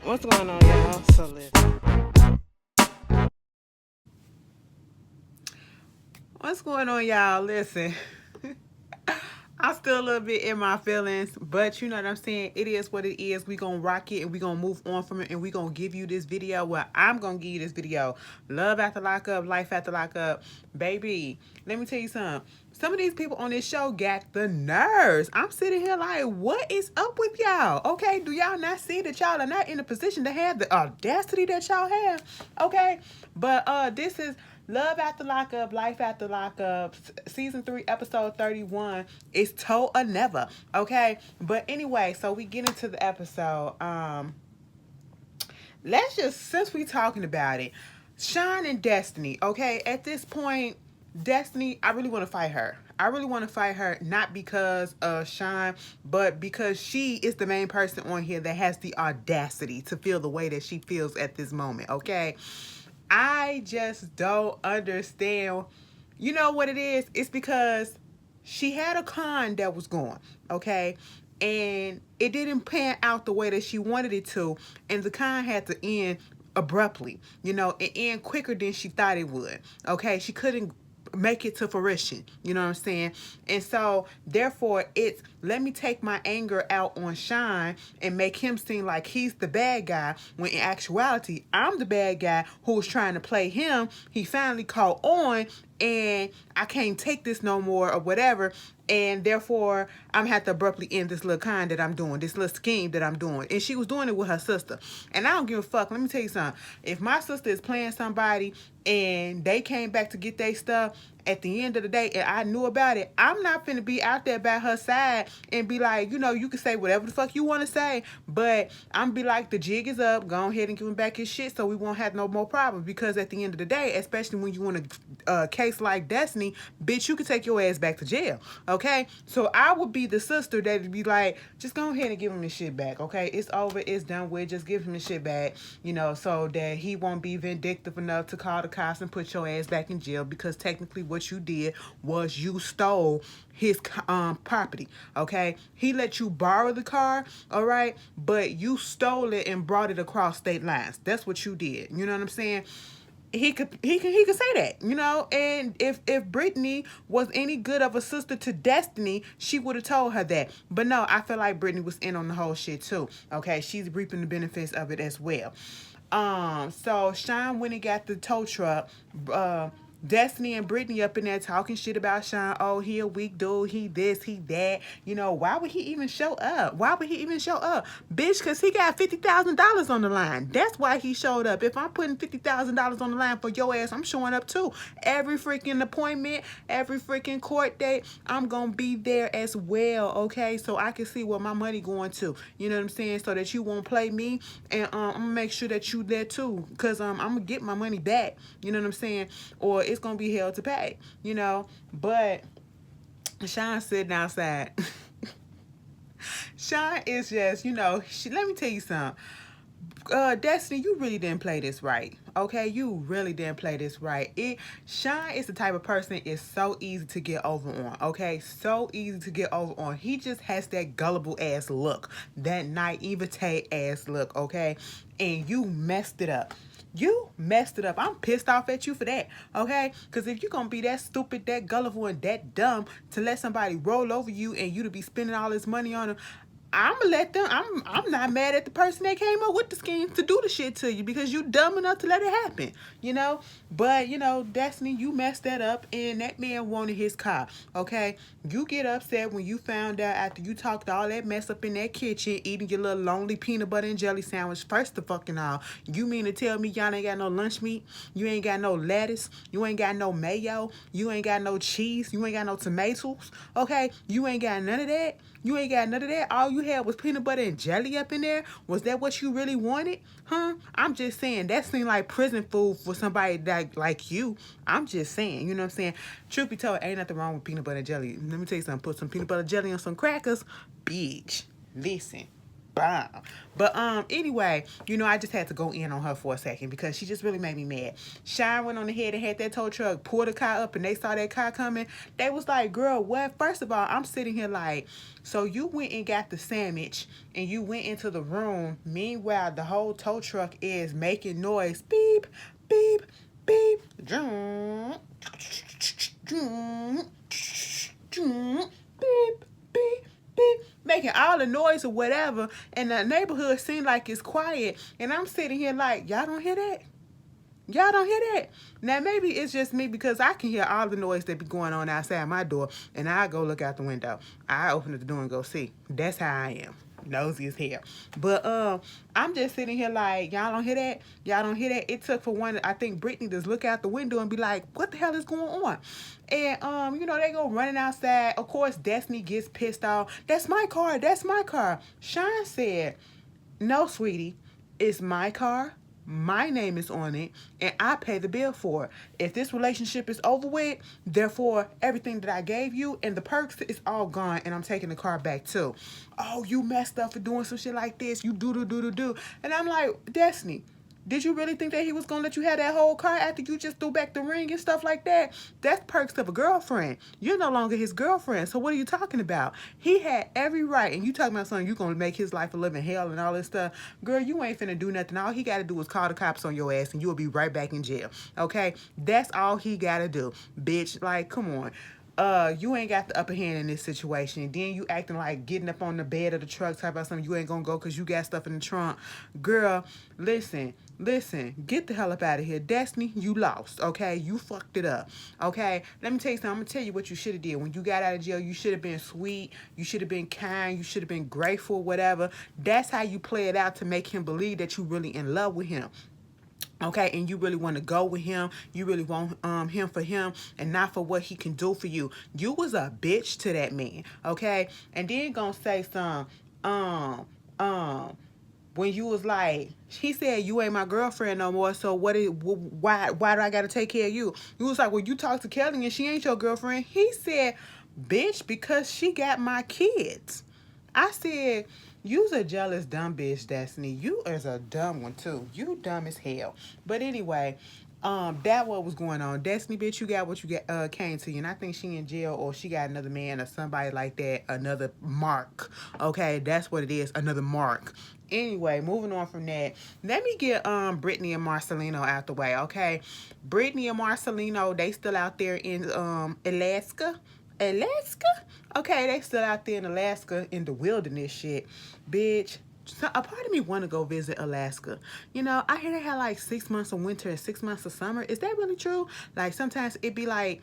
What's going on, y'all? So listen. What's going on, y'all? Listen. I'm still a little bit in my feelings, but you know what I'm saying? It is what it is. We gonna rock it and we gonna move on from it, and we gonna give you this video. Well, I'm gonna give you this video. Love after lockup, life after lockup. Baby, let me tell you something. Some of these people on this show got the nerves. I'm sitting here like, what is up with y'all? Okay, do y'all not see that y'all are not in a position to have the audacity that y'all have? Okay, but this is Love After Lockup, Life After Lockup, Season 3, Episode 31. It's toe or never, okay? But anyway, so we get into the episode. Let's just, since we talking about it, Shawn and Destiny, okay? At this point, Destiny, I really want to fight her. I really want to fight her, not because of Shawn, but because she is the main person on here that has the audacity to feel the way that she feels at this moment, okay? I just don't understand. You know what it is? It's because she had a con that was going, okay? And it didn't pan out the way that she wanted it to. And the con had to end abruptly. You know, it end quicker than she thought it would. Okay? She couldn't make it to fruition. You know what I'm saying? And so, therefore, it's let me take my anger out on Shawn and make him seem like he's the bad guy, when in actuality, I'm the bad guy who was trying to play him. He finally caught on, and I can't take this no more or whatever. And therefore, I'm gonna have to abruptly end this little con that I'm doing, this little scheme that I'm doing. And she was doing it with her sister. And I don't give a fuck. Let me tell you something. If my sister is playing somebody and they came back to get their stuff, at the end of the day, and I knew about it, I'm not finna be out there by her side and be like, you know, you can say whatever the fuck you want to say, but I'm be like, the jig is up, go ahead and give him back his shit so we won't have no more problems. Because at the end of the day, especially when you want a case like Destiny, bitch, you can take your ass back to jail, okay? So I would be the sister that would be like, just go ahead and give him his shit back, okay? It's over, it's done with, just give him his shit back, you know, so that he won't be vindictive enough to call the cops and put your ass back in jail, because technically what you did was you stole his property, okay? He let you borrow the car, all right, but you stole it and brought it across state lines. That's what you did. You know what I'm saying? He could say that, you know. And if Brittany was any good of a sister to Destiny, she would have told her that. But no, I feel like Brittany was in on the whole shit too. Okay, she's reaping the benefits of it as well. So Shawn went and got the tow truck. Destiny and Brittany up in there talking shit about Shawn. Oh, he a weak dude. He this, he that. You know, why would he even show up? Why would he even show up? Bitch, because he got $50,000 on the line. That's why he showed up. If I'm putting $50,000 on the line for your ass, I'm showing up too. Every freaking appointment, every freaking court date, I'm going to be there as well, okay? So I can see where my money going to. You know what I'm saying? So that you won't play me. And I'm going to make sure that you there too. Because I'm going to get my money back. You know what I'm saying? Or it's gonna be hell to pay, you know. But Shawn sitting outside. Shawn is just, you know, let me tell you something. Destiny, you really didn't play this right. Okay, you really didn't play this right. Shawn is the type of person it's so easy to get over on. Okay, so easy to get over on. He just has that gullible ass look, that naivete ass look. Okay, and you messed it up. You messed it up. I'm pissed off at you for that, okay? Because if you're going to be that stupid, that gullible, and that dumb to let somebody roll over you and you to be spending all this money on them, I'm gonna let them. I'm not mad at the person that came up with the scheme to do the shit to you, because you dumb enough to let it happen, you know. But you know, Destiny, you messed that up, and that man wanted his car. Okay, you get upset when you found out after you talked all that mess up in that kitchen, eating your little lonely peanut butter and jelly sandwich. First of fucking all, you mean to tell me y'all ain't got no lunch meat? You ain't got no lettuce? You ain't got no mayo? You ain't got no cheese? You ain't got no tomatoes? Okay, you ain't got none of that. You ain't got none of that. All you had was peanut butter and jelly up in there. Was that what you really wanted? Huh? I'm just saying, that seemed like prison food for somebody that like you. I'm just saying, you know what I'm saying? Truth be told, ain't nothing wrong with peanut butter and jelly. Let me tell you something. Put some peanut butter jelly on some crackers. Bitch, listen. bomb. But anyway, you know, I just had to go in on her for a second because she just really made me mad. Shine went on ahead and had that tow truck pull the car up, and they saw that car coming. They was like, girl, what? First of all, I'm sitting here like, so you went and got the sandwich and you went into the room. Meanwhile, the whole tow truck is making noise. Beep, beep, beep. Beep, beep, beep, making all the noise or whatever, and the neighborhood seemed like it's quiet, and I'm sitting here like, y'all don't hear that? Y'all don't hear that? Now, maybe it's just me because I can hear all the noise that be going on outside my door, and I go look out the window. I open the door and go see. That's how I am. Nosy as hell. But I'm just sitting here like, y'all don't hear that? Y'all don't hear that? It took for one, I think, Brittany to look out the window and be like, what the hell is going on? And you know, they go running outside. Of course, Destiny gets pissed off. That's my car. That's my car. Shawn said, no, sweetie, it's my car. My name is on it, and I pay the bill for it. If this relationship is over with, therefore, everything that I gave you and the perks is all gone, and I'm taking the car back too. Oh, you messed up for doing some shit like this. You do. And I'm like, Destiny, did you really think that he was going to let you have that whole car after you just threw back the ring and stuff like that? That's perks of a girlfriend. You're no longer his girlfriend. So what are you talking about? He had every right. And you talking about something, you're going to make his life a living hell and all this stuff. Girl, you ain't finna do nothing. All he got to do is call the cops on your ass and you'll be right back in jail. Okay? That's all he got to do. Bitch, like, come on. You ain't got the upper hand in this situation. Then you acting like getting up on the bed of the truck, talking about something you ain't gonna go because you got stuff in the trunk. Girl, listen, get the hell up out of here. Destiny, you lost, okay? You fucked it up, okay? Let me tell you something. I'm gonna tell you what you should have did. When you got out of jail, you should have been sweet. You should have been kind. You should have been grateful, whatever. That's how you play it out to make him believe that you really in love with him. Okay, and you really want to go with him. You really want him for him and not for what he can do for you. You was a bitch to that man, okay? And then gonna say some when you was like, he said you ain't my girlfriend no more, so why do I gotta take care of you? You was like, well, you talk to Kelly and she ain't your girlfriend. He said, bitch, because she got my kids. I said, you's a jealous dumb bitch, Destiny. You is a dumb one too. You dumb as hell. But anyway, that what was going on. Destiny, bitch, you got what you got came to you. And I think she in jail or she got another man or somebody like that. Another Mark. Okay, that's what it is. Another Mark. Anyway, moving on from that, let me get Brittany and Marcelino out the way, okay? Brittany and Marcelino, they still out there in Alaska. Okay, they still out there in Alaska in the wilderness shit. Bitch, so a part of me want to go visit Alaska. You know, I hear they have like 6 months of winter and 6 months of summer. Is that really true? Like sometimes it be like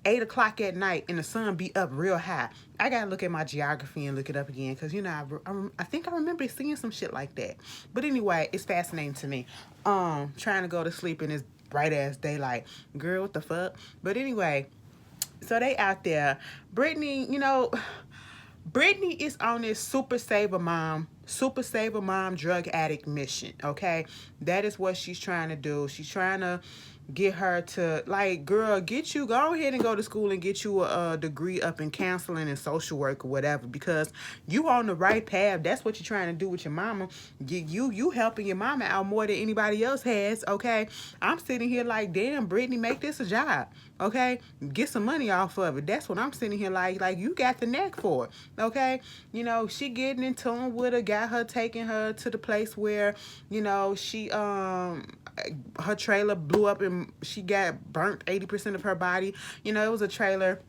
8 o'clock at night and the sun be up real high. I gotta look at my geography and look it up again because, you know, I think I remember seeing some shit like that. But anyway, it's fascinating to me. Trying to go to sleep in this bright ass daylight. Girl, what the fuck? But anyway, so they out there. Brittany, you know, Brittany is on this super saver mom drug addict mission, okay? That is what she's trying to do. She's trying to get her to, like, girl, go ahead and go to school and get you a degree up in counseling and social work or whatever, because you on the right path. That's what you're trying to do with your mama. You helping your mama out more than anybody else has, okay? I'm sitting here like, damn, Brittany, make this a job, okay? Get some money off of it. That's what I'm sitting here like you got the neck for it, okay? You know, she getting in tune with her, got her taking her to the place where, you know, she her trailer blew up and she got burnt 80% of her body. You know, it was a trailer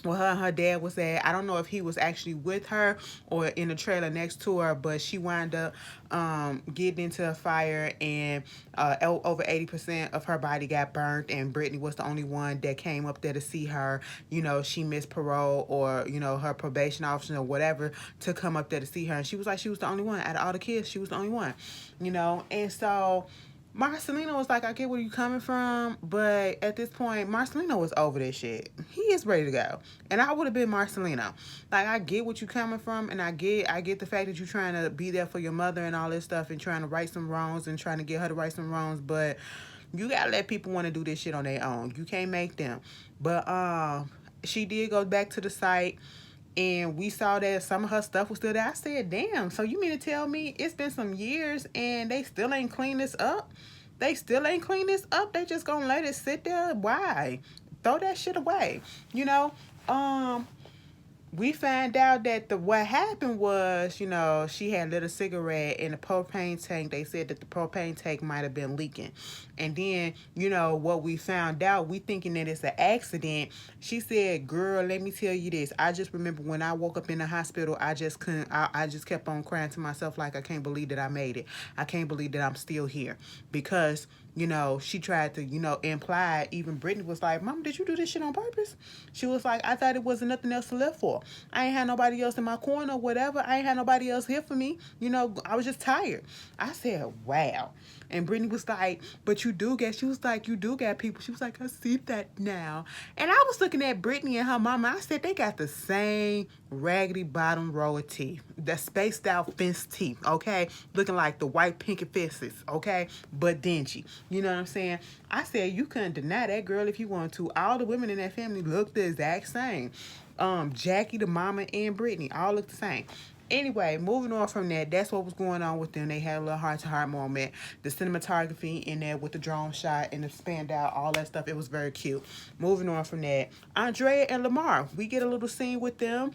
where her and her dad was at. I don't know if he was actually with her or in the trailer next to her, but she wound up getting into a fire and over 80% of her body got burnt, and Brittany was the only one that came up there to see her. You know, she missed parole or, you know, her probation officer or whatever to come up there to see her, and she was like, she was the only one. Out of all the kids, she was the only one, you know. And so Marcelino was like, I get where you coming from, but at this point, Marcelino was over this shit. He is ready to go. And I would have been Marcelino. Like, I get what you coming from, and I get the fact that you're trying to be there for your mother and all this stuff and trying to right some wrongs and trying to get her to right some wrongs, but you gotta let people want to do this shit on their own. You can't make them. But she did go back to the site, and we saw that some of her stuff was still there. I said, damn, so you mean to tell me it's been some years and they still ain't cleaned this up? They still ain't cleaned this up? They just gonna let it sit there? Why? Throw that shit away. You know? We found out that what happened was, she had lit a cigarette in the propane tank. They said that the propane tank might have been leaking. And then, what we found out, we thinking that it's an accident. She said, girl, let me tell you this. I just remember when I woke up in the hospital, I just couldn't, I just kept on crying to myself like, I can't believe that I made it. I can't believe that I'm still here. Because, she tried to, imply, even Brittany was like, Mom, did you do this shit on purpose? She was like, I thought it wasn't nothing else to live for. I ain't had nobody else in my corner or whatever. I ain't had nobody else here for me. I was just tired. I said, wow. And Brittany was like, but you do get, she was like, you do get people. She was like, I see that now. And I was looking at Brittany and her mama. I said, they got the same raggedy bottom row of teeth. The spaced out fence teeth, okay? Looking like the white picket fences, okay? But dingy. You know what I'm saying? I said, you couldn't deny that, girl, if you want to. All the women in that family look the exact same. Jackie, the mama, and Brittany all look the same. Anyway, moving on from that, that's what was going on with them. They had a little heart-to-heart moment. The cinematography in there with the drone shot and the spanned out, all that stuff, it was very cute. Moving on from that, Andrea and Lamar, we get a little scene with them.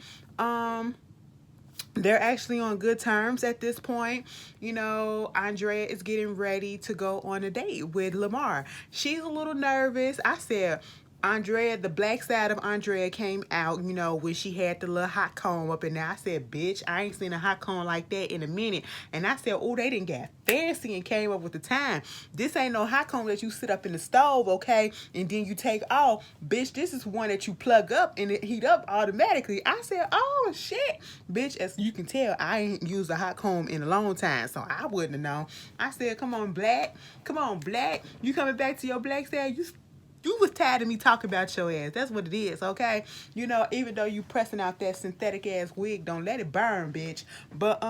They're actually on good terms at this point. Andrea is getting ready to go on a date with Lamar. She's a little nervous. I said, Andrea, the black side of Andrea came out, when she had the little hot comb up in there. I said, bitch, I ain't seen a hot comb like that in a minute. And I said, oh, they didn't get fancy and came up with the time. This ain't no hot comb that you sit up in the stove, okay, and then you take off. Bitch, this is one that you plug up and it heat up automatically. I said, oh, shit. Bitch, as you can tell, I ain't used a hot comb in a long time, so I wouldn't have known. I said, come on, black. Come on, black. You coming back to your black side? You was tired of me talking about your ass. That's what it is, okay? Even though you pressing out that synthetic ass wig, don't let it burn, bitch. But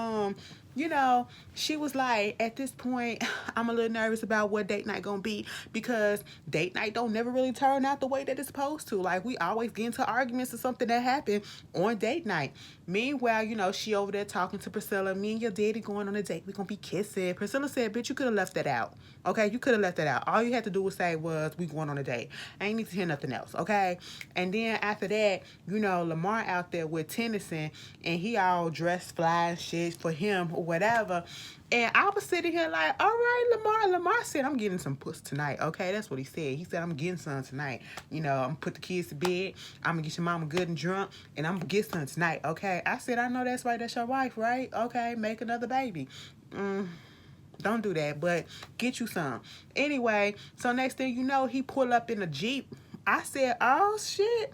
she was like, at this point, I'm a little nervous about what date night gonna be, because date night don't never really turn out the way that it's supposed to. Like, we always get into arguments or something that happened on date night. Meanwhile, she over there talking to Priscilla. Me and your daddy going on a date. We gonna be kissing. Priscilla said, bitch, you could have left that out. Okay, you could have left that out. All you had to do was say was, we going on a date. I ain't need to hear nothing else, okay? And then after that, Lamar out there with Tennyson, and he all dressed fly and shit for him or whatever. And I was sitting here like, all right, Lamar. Lamar said, I'm getting some puss tonight, okay? That's what he said. He said, I'm getting some tonight. I'm going to put the kids to bed. I'm going to get your mama good and drunk, and I'm going to get some tonight, okay? I said, I know that's right. That's your wife, right? Okay, make another baby. Don't do that, but get you some. Anyway, so next thing you know, he pull up in a Jeep. I said, oh, shit.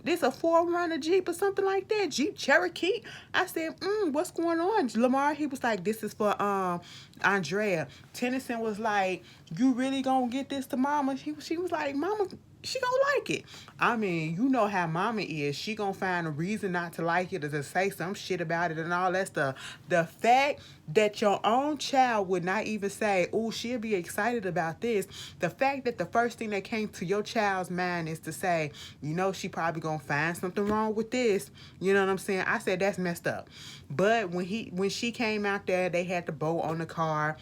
This a 4Runner Jeep or something like that. Jeep Cherokee. I said, what's going on, Lamar? He was like, this is for Andrea. Tennyson was like, you really gonna get this to mama? She was like, mama, she gonna like it. I mean, you know how mama is. She gonna find a reason not to like it or to say some shit about it and all that stuff. The fact that your own child would not even say, oh, she'll be excited about this. The fact that the first thing that came to your child's mind is to say, she probably gonna find something wrong with this. You know what I'm saying? I said, that's messed up. But when she came out there, they had the bow on the car.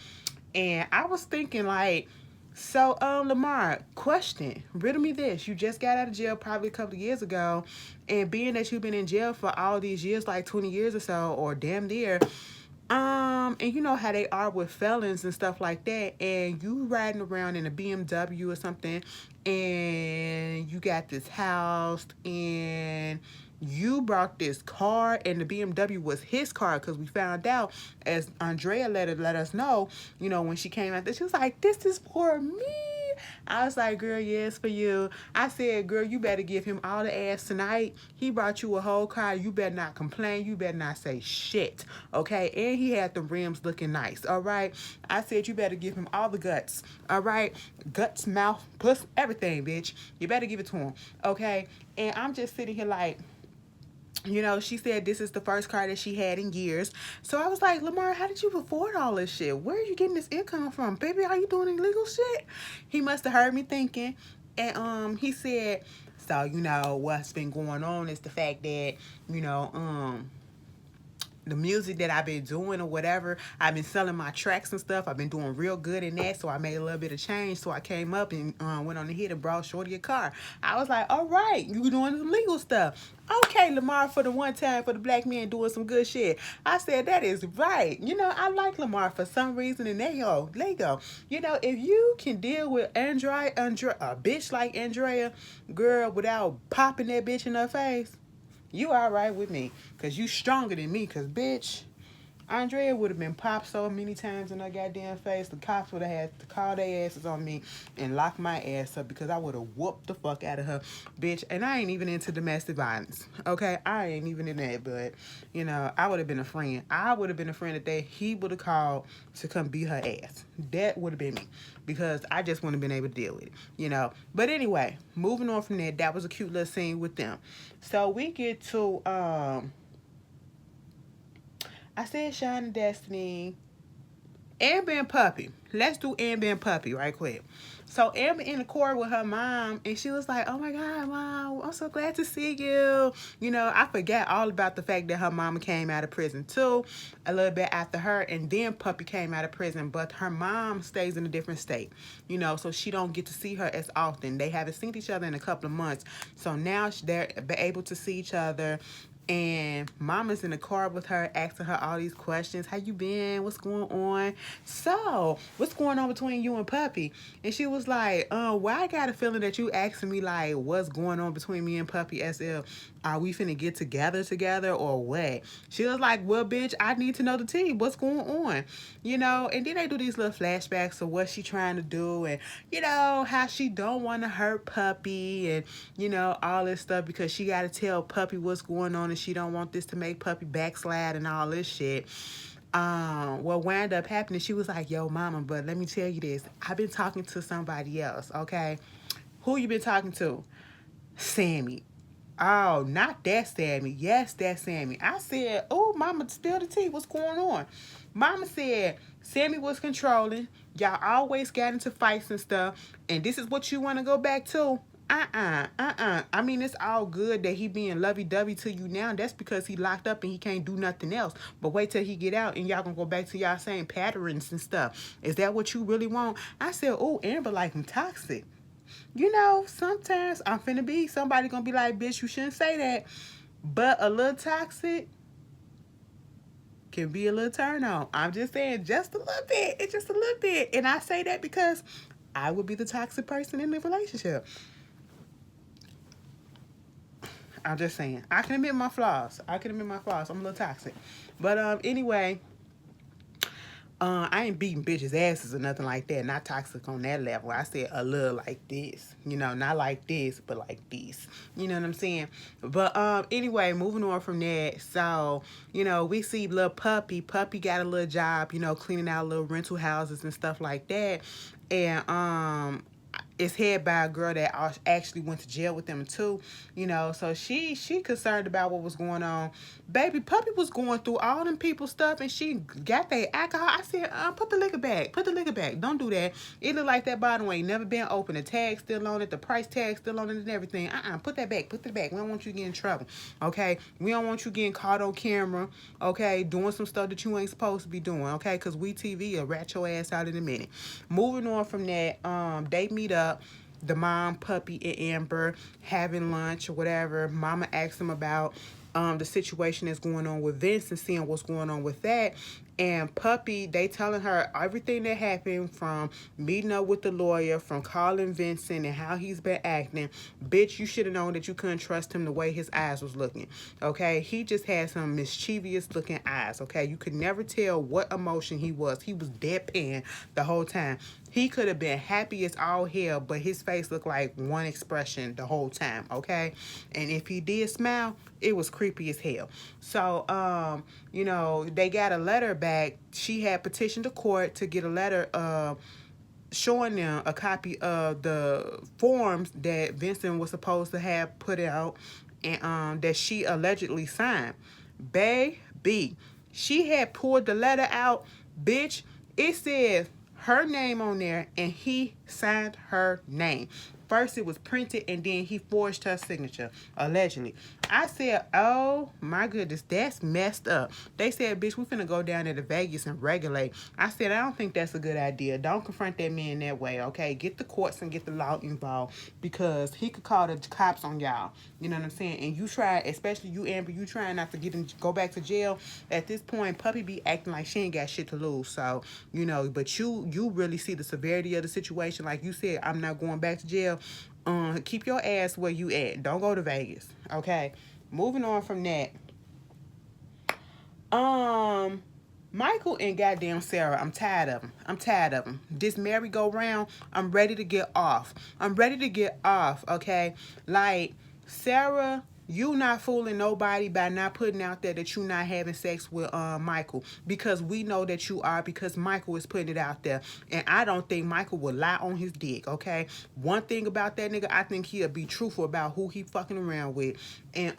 And I was thinking like, so, Lamar, question, riddle me this. You just got out of jail probably a couple of years ago, and being that you've been in jail for all these years, like 20 years or so, or damn near, and you know how they are with felons and stuff like that, and you riding around in a BMW or something, and you got this house, and you brought this car, and the BMW was his car, because we found out, as Andrea let us know, when she came out there, she was like, this is for me. I was like, girl, yes, for you. I said, girl, you better give him all the ass tonight. He brought you a whole car. You better not complain. You better not say shit, okay? And he had the rims looking nice, all right? I said, you better give him all the guts, all right? Guts, mouth, puss, everything, bitch. You better give it to him, okay? And I'm just sitting here like, she said this is the first car that she had in years. So I was like, Lamar, how did you afford all this shit? Where are you getting this income from? Baby, are you doing illegal shit? He must have heard me thinking. And he said, So, you know, what's been going on is the fact that, you know, the music that I've been doing or whatever, I've been selling my tracks and stuff. I've been doing real good in that, so I made a little bit of change. So I came up and went on ahead and brought Shorty a car. I was like, all right, you doing some legal stuff. Okay, Lamar, for the one time for the black man doing some good shit. I said, that is right. You know, I like Lamar for some reason, and there you go. Lego. You know, if you can deal with Andrea, a bitch like Andrea, girl, without popping that bitch in her face, you all right with me, because you stronger than me, because, bitch, Andrea would have been popped so many times in her goddamn face. The cops would have had to call their asses on me and lock my ass up because I would have whooped the fuck out of her, bitch. And I ain't even into domestic violence, okay? I ain't even in that, but, you know, I would have been a friend. I would have been a friend that he would have called to come beat her ass. That would have been me, because I just wouldn't have been able to deal with it, you know? But anyway, moving on from that, that was a cute little scene with them. So we get to, I said Shawn and Destiny. Amber and Puppy. Let's do Amber and Puppy right quick. So Amber in the court with her mom, and she was like, oh my God, Mom, I'm so glad to see you. You know, I forgot all about the fact that her mama came out of prison too, a little bit after her, and then Puppy came out of prison, but her mom stays in a different state, you know, so she don't get to see her as often. They haven't seen each other in a couple of months. So now they're able to see each other. And Mama's in the car with her, asking her all these questions. How you been? What's going on? So, what's going on between you and Puppy? And she was like, why I got a feeling that you asking me, like, what's going on between me and Puppy, as if, are we finna get together or what? She was like, well, bitch, I need to know the tea. What's going on? You know, and then they do these little flashbacks of what she trying to do, and, you know, how she don't want to hurt Puppy, and, you know, all this stuff, because she got to tell Puppy what's going on, and she don't want this to make Puppy backslide and all this shit. What wound up happening, she was like, yo, Mama, but let me tell you this. I've been talking to somebody else, okay? Who you been talking to? Sammy. Oh, not that Sammy. Yes, that Sammy. I said, oh, Mama, spill the tea. What's going on? Mama said Sammy was controlling. Y'all always got into fights and stuff. And this is what you want to go back to? I mean, it's all good that he being lovey-dovey to you now. That's because he locked up and he can't do nothing else. But wait till he get out and y'all gonna go back to y'all same patterns and stuff. Is that what you really want? I said, oh, Amber like him toxic. You know, sometimes I'm finna be, somebody gonna be like, bitch, you shouldn't say that. But a little toxic can be a little turn on. I'm just saying, just a little bit. It's just a little bit. And I say that because I would be the toxic person in the relationship. I'm just saying. I can admit my flaws. I'm a little toxic. But anyway, I ain't beating bitches' asses or nothing like that. Not toxic on that level. I said a little like this. You know, not like this, but like this. You know what I'm saying? But anyway, moving on from that. So, you know, we see little Puppy. Puppy got a little job, you know, cleaning out little rental houses and stuff like that. And it's head by a girl that actually went to jail with them too, you know. So she concerned about what was going on. Baby, Puppy was going through all them people's stuff, and she got their alcohol. I said, put the liquor back. Put the liquor back. Don't do that. It look like that bottle ain't never been open. The tag still on it. The price tag still on it and everything. Put that back. Put that back. We don't want you getting in trouble, okay? We don't want you getting caught on camera, okay, doing some stuff that you ain't supposed to be doing, okay? Because we TV will rat your ass out in a minute. Moving on from that, they meet up. The mom, Puppy, and Amber having lunch or whatever. Mama asks him about the situation that's going on with Vince and seeing what's going on with that. And Puppy, they telling her everything that happened, from meeting up with the lawyer, from calling Vincent and how he's been acting. Bitch, you should have known that you couldn't trust him the way his eyes was looking, okay? He just had some mischievous looking eyes, okay? You could never tell what emotion he was. He was deadpan the whole time. He could have been happy as all hell, but his face looked like one expression the whole time, okay? And if he did smile, it was creepy as hell. So, you know, they got a letter back. She had petitioned the court to get a letter showing them a copy of the forms that Vincent was supposed to have put out, and that she allegedly signed. Baby, she had pulled the letter out. Bitch, it says her name on there, and he signed her name. first it was printed and then he forged her signature, allegedly. I said, oh my goodness, that's messed up. They said, bitch, we finna go down there to Vegas and regulate. I said, I don't think that's a good idea. Don't confront that man that way, okay? Get the courts and get the law involved, because he could call the cops on y'all. You know what I'm saying? And you try, especially you, Amber, you trying not to go back to jail. At this point, Puppy be acting like she ain't got shit to lose. So, you know, but you really see the severity of the situation. Like you said, I'm not going back to jail. Keep your ass where you at. Don't go to Vegas. Okay. Moving on from that. Michael and goddamn Sarah, I'm tired of them. I'm tired of them. This merry-go-round, I'm ready to get off. I'm ready to get off, okay? Like, Sarah, you not fooling nobody by not putting out there that you not having sex with Michael, because we know that you are, because Michael is putting it out there. And I don't think Michael will lie on his dick, okay? One thing about that nigga, I think he'll be truthful about who he fucking around with. And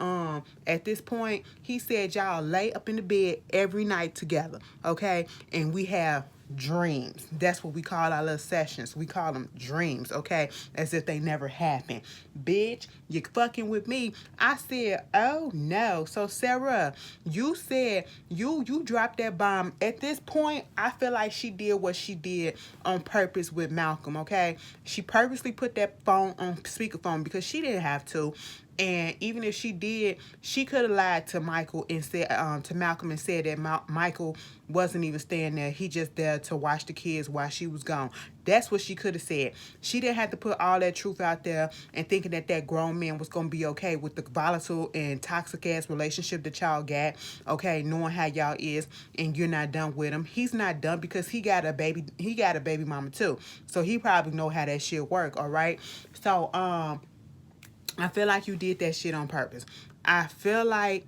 at this point, he said y'all lay up in the bed every night together, okay? And we have dreams. That's what we call our little sessions. We call them dreams, okay? As if they never happened. Bitch, you fucking with me. I said, oh no. So Sarah, you said you dropped that bomb. At this point, I feel like she did what she did on purpose with Malcolm, okay? She purposely put that phone on speakerphone because she didn't have to. And even if she did, she could have lied to Michael and said to Malcolm and said that Michael wasn't even staying there. He just there to watch the kids while she was gone. That's what she could have said. She didn't have to put all that truth out there and thinking that that grown man was going to be okay with the volatile and toxic ass relationship that y'all got. Okay, knowing how y'all is, and you're not done with him. He's not done because he got a baby. He got a baby mama too. So he probably know how that shit work. All right. So I feel like you did that shit on purpose. I feel like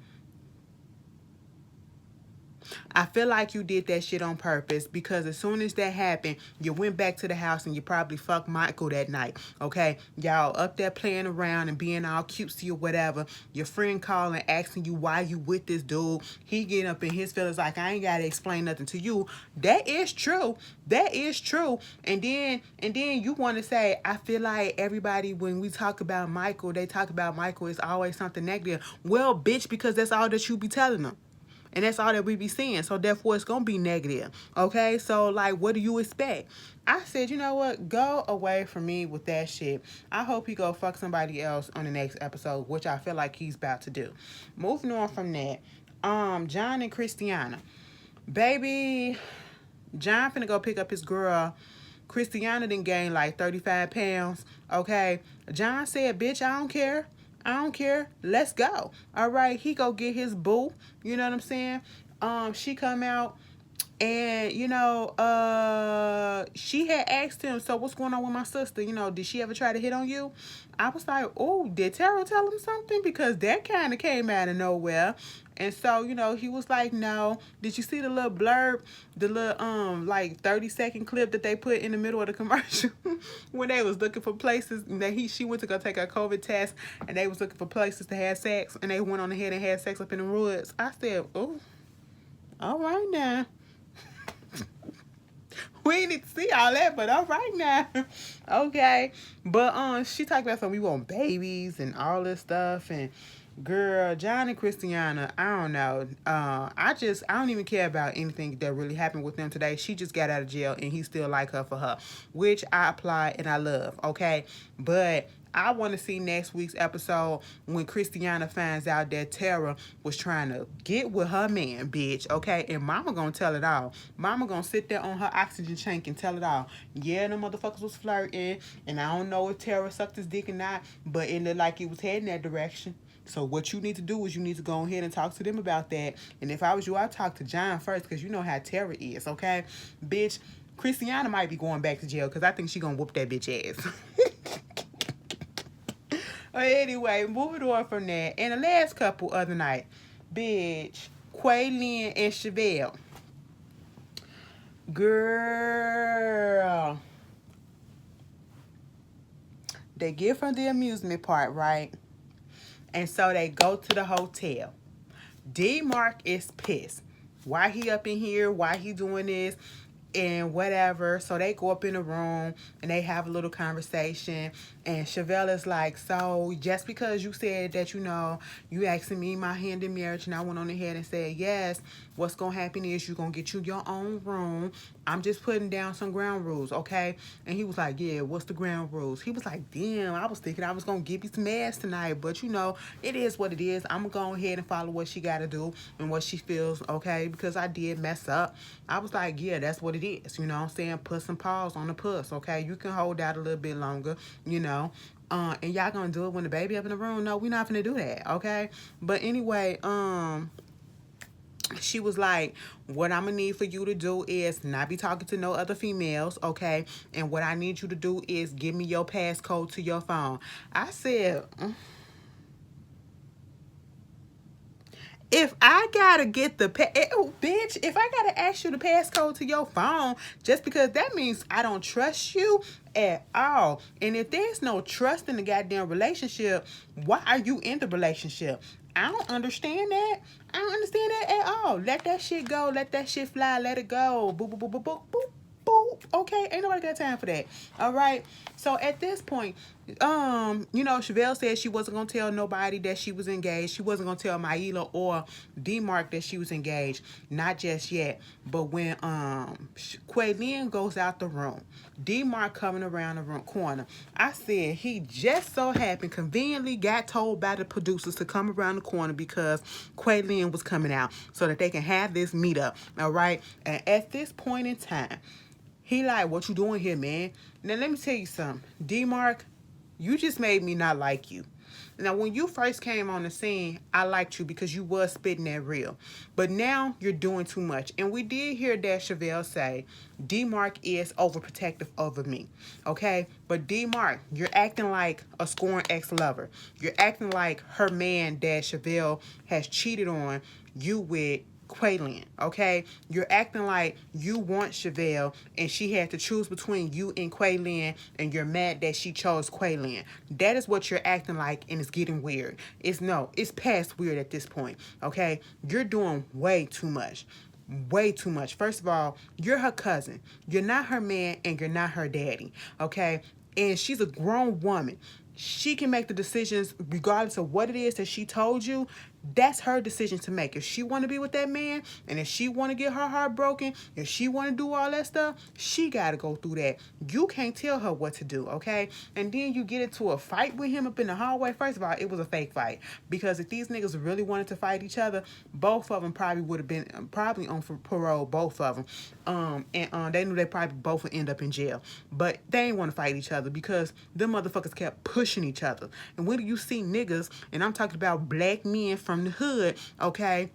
you did that shit on purpose, because as soon as that happened, you went back to the house and you probably fucked Michael that night, okay? Y'all up there playing around and being all cutesy or whatever. Your friend calling, asking you why you with this dude. He getting up in his feelings like, I ain't got to explain nothing to you. That is true. That is true. And then you want to say, I feel like everybody, when we talk about Michael, they talk about Michael, it's always something negative. Well, bitch, because that's all that you be telling them. And that's all that we be seeing. So therefore, it's going to be negative. Okay? So, like, what do you expect? I said, you know what? Go away from me with that shit. I hope he go fuck somebody else on the next episode, which I feel like he's about to do. Moving on from that. John and Kristiana. Baby, John finna go pick up his girl. Kristiana done gained like 35 pounds. Okay? John said, bitch, I don't care. I don't care. Let's go. All right. He go get his boo. You know what I'm saying? She come out and, you know, she had asked him, so what's going on with my sister? You know, did she ever try to hit on you? I was like, oh, did Tara tell him something? Because that kind of came out of nowhere. And so, you know, he was like, no. Did you see the little blurb, the little, like 30-second clip that they put in the middle of the commercial when they was looking for places that she went to go take her COVID test and they was looking for places to have sex and they went on ahead and had sex up in the woods? I said, oh, all right now. We ain't need to see all that, but all right now. Okay. But she talked about we want babies and all this stuff. And girl, John and Kristiana, I don't know. I don't even care about anything that really happened with them today. She just got out of jail and he still like her for her, which I applaud and I love. Okay. But I want to see next week's episode when Kristiana finds out that Tara was trying to get with her man, bitch, okay? And Mama gonna tell it all. Mama gonna sit there on her oxygen tank and tell it all. Yeah, the motherfuckers was flirting, and I don't know if Tara sucked his dick or not, but it looked like it was heading that direction. So what you need to do is you need to go ahead and talk to them about that. And if I was you, I'd talk to John first, because you know how Tara is, okay? Bitch, Kristiana might be going back to jail, because I think she gonna whoop that bitch ass. Anyway, moving on from that. And the last couple other night, bitch, Quail and Chevelle. Girl. They get from the amusement park, right? And so they go to the hotel. D-Mark is pissed. Why he up in here? Why he doing this? and whatever. So they go up in the room and they have a little conversation. And Chevelle is like, so just because you said that, you asking me my hand in marriage, and I went on ahead and said yes, what's going to happen is you're going to get you your own room. I'm just putting down some ground rules, okay? And he was like, yeah, what's the ground rules? He was like, damn, I was thinking I was going to give you some ass tonight, but it is what it is. I'm going to go ahead and follow what she got to do and what she feels, okay? Because I did mess up. I was like, yeah, that's what it is. You know what I'm saying? Put some pause on the puss, okay? You can hold out a little bit longer, and y'all gonna do it when the baby up in the room? No, we're not gonna do that, okay? But anyway, she was like, what I'm gonna need for you to do is not be talking to no other females, okay? And what I need you to do is give me your passcode to your phone. I said, if I gotta get bitch, if I gotta ask you the passcode to your phone, just because that means I don't trust you at all. And if there's no trust in the goddamn relationship, why are you in the relationship? I don't understand that. I don't understand that at all. Let that shit go. Let that shit fly. Let it go. Boop, boop, boop, boop, boop, boop. Okay, ain't nobody got time for that. All right. So at this point, Chevelle said she wasn't gonna tell nobody that she was engaged. She wasn't gonna tell Maila or D-Mark that she was engaged. Not just yet. But when Quaylin goes out the room, D-Mark coming around the corner, I said he just so happened conveniently got told by the producers to come around the corner because Quaylin was coming out so that they can have this meetup. All right. And at this point in time, he like, what you doing here, man? Now, let me tell you something. D-Mark, you just made me not like you. Now, when you first came on the scene, I liked you because you was spitting that real. But now you're doing too much. And we did hear that Chevelle say, D-Mark is overprotective over me. Okay? But D-Mark, you're acting like a scorned ex-lover. You're acting like her man that Chevelle has cheated on you with Quaylin, okay? You're acting like you want Chevelle and she had to choose between you and Quaylin, and you're mad that she chose Quaylin. That is what you're acting like, and it's getting weird. It's past weird at this point, okay? You're doing way too much. Way too much. First of all, you're her cousin. You're not her man, and you're not her daddy, okay? And she's a grown woman. She can make the decisions regardless of what it is that she told you. That's her decision to make. If she want to be with that man, and if she want to get her heart broken, if she want to do all that stuff, she got to go through that. You can't tell her what to do, okay? And then you get into a fight with him up in the hallway. First of all, it was a fake fight, because if these niggas really wanted to fight each other, both of them probably would have been probably on for parole, both of them. They knew they probably both would end up in jail, but they ain't want to fight each other because them motherfuckers kept pushing each other. And when do you see niggas, and I'm talking about black men from the hood, okay,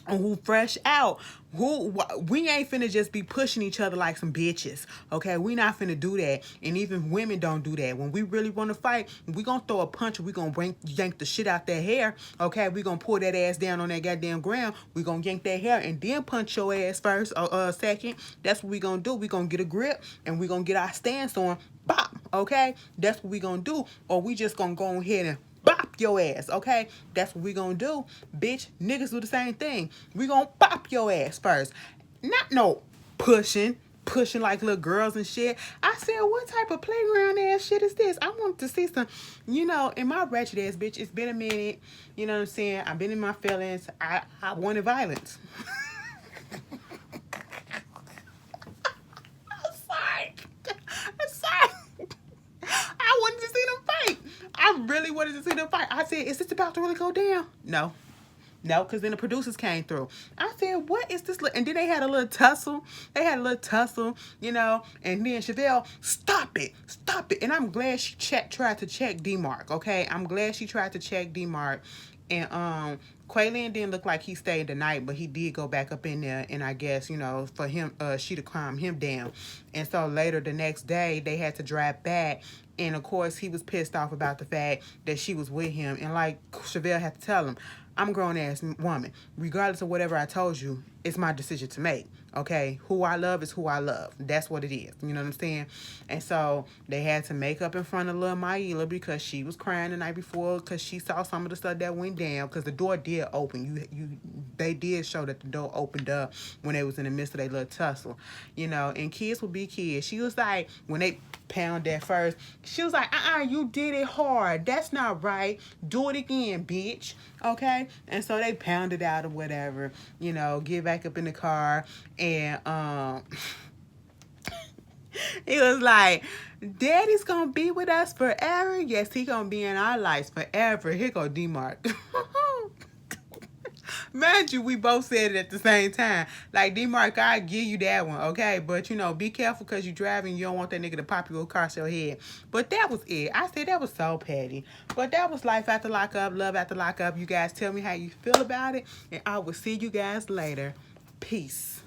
who fresh out, we ain't finna just be pushing each other like some bitches, okay? We not finna do that. And even women don't do that. When we really want to fight, we gonna throw a punch, we gonna yank the shit out that hair, okay? We gonna pull that ass down on that goddamn ground, we gonna yank that hair and then punch your ass first or second. That's what we gonna do. We gonna get a grip and we gonna get our stance on, bop, okay? That's what we gonna do. Or we just gonna go ahead and bop your ass, okay? That's what we gonna do, bitch. Niggas do the same thing. We gonna bop your ass first. Not no pushing like little girls and shit. I said, what type of playground ass shit is this? I want to see some, in my ratchet ass bitch, it's been a minute. You know what I'm saying? I've been in my feelings. I wanted violence. I'm sorry. I wanted to see them fight. I really wanted to see them fight. I said, is this about to really go down? No, because then the producers came through. I said, what is this? And then they had a little tussle. And then Chevelle, stop it. And I'm glad she tried to check D-Mark, okay? I'm glad she tried to check D-Mark. And Quaylin didn't look like he stayed the night, but he did go back up in there, and I guess, for him, she to calm him down. And so later the next day, they had to drive back, and of course, he was pissed off about the fact that she was with him. And like Chevelle had to tell him, I'm a grown-ass woman. Regardless of whatever I told you, it's my decision to make, Okay, who I love is who I love. That's what it is. You know what I'm saying? And so they had to make up in front of little Maila because she was crying the night before because she saw some of the stuff that went down. Because the door did open. They did show that the door opened up when they was in the midst of their little tussle. You know, and kids will be kids. She was like, when they pound that first, she was like, you did it hard. That's not right. Do it again, bitch. Okay? And so they pounded out or whatever, you know, get back up in the car, and he was like, Daddy's gonna be with us forever. Yes, he gonna be in our lives forever. Here go D-Mark. Mind you, we both said it at the same time. Like, D-Mark, I give you that one, okay? But, you know, be careful because you're driving. You don't want that nigga to pop you across your head. But that was it. I said that was so petty. But that was Life After Lockup, Love After Lockup. You guys tell me how you feel about it. And I will see you guys later. Peace.